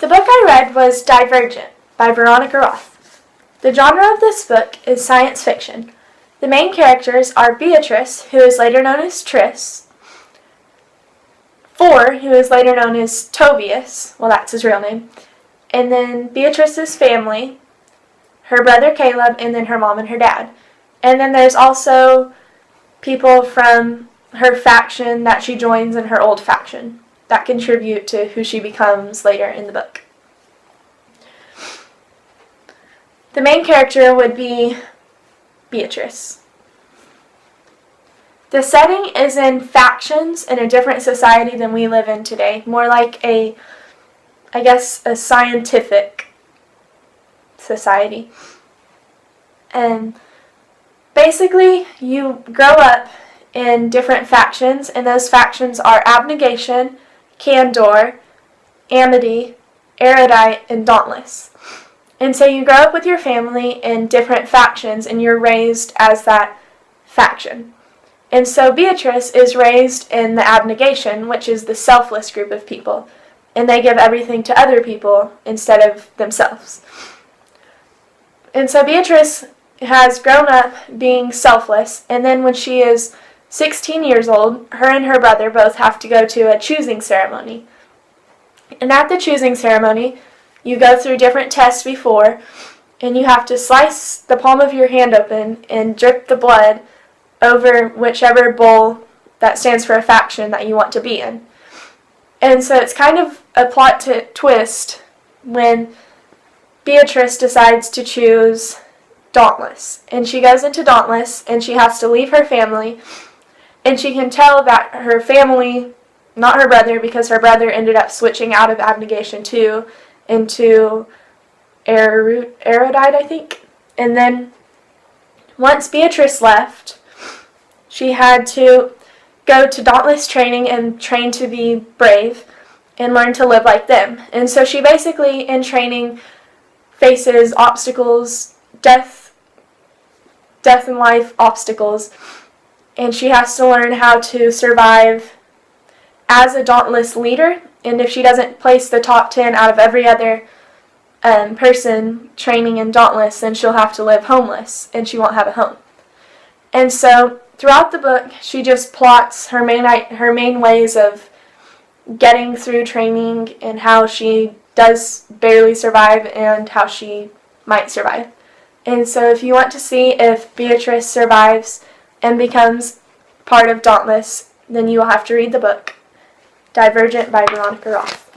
The book I read was Divergent by Veronica Roth. The genre of this book is science fiction. The main characters are Beatrice, who is later known as Triss, Four, who is later known as Tobias, well that's his real name, and then Beatrice's family, her brother Caleb, and then her mom and her dad. And then there's also people from her faction that she joins in her old faction that contribute to who she becomes later in the book. The main character would be Beatrice. The setting is in factions in a different society than we live in today, more like a scientific society. And basically, you grow up in different factions, and those factions are Abnegation, Candor, Amity, Erudite, and Dauntless. And so you grow up with your family in different factions, and you're raised as that faction. And so Beatrice is raised in the Abnegation, which is the selfless group of people, and they give everything to other people instead of themselves. And so Beatrice has grown up being selfless, and then when she is 16 years old, her and her brother both have to go to a choosing ceremony. And at the choosing ceremony, you go through different tests before, and you have to slice the palm of your hand open and drip the blood over whichever bowl that stands for a faction that you want to be in. And so it's kind of a plot twist when Beatrice decides to choose Dauntless. And she goes into Dauntless, and she has to leave her family, and she can tell that her family, not her brother, because her brother ended up switching out of Abnegation too, into Erudite, I think. And then once Beatrice left, she had to go to Dauntless training and train to be brave and learn to live like them. And so she basically, in training, faces obstacles, death and life obstacles, and she has to learn how to survive as a Dauntless leader. And if she doesn't place the top 10 out of every other person training in Dauntless, then she'll have to live homeless, and she won't have a home. And so throughout the book, she just plots her main ways of getting through training and how she does barely survive and how she might survive. And so if you want to see if Beatrice survives and becomes part of Dauntless, then you will have to read the book Divergent by Veronica Roth.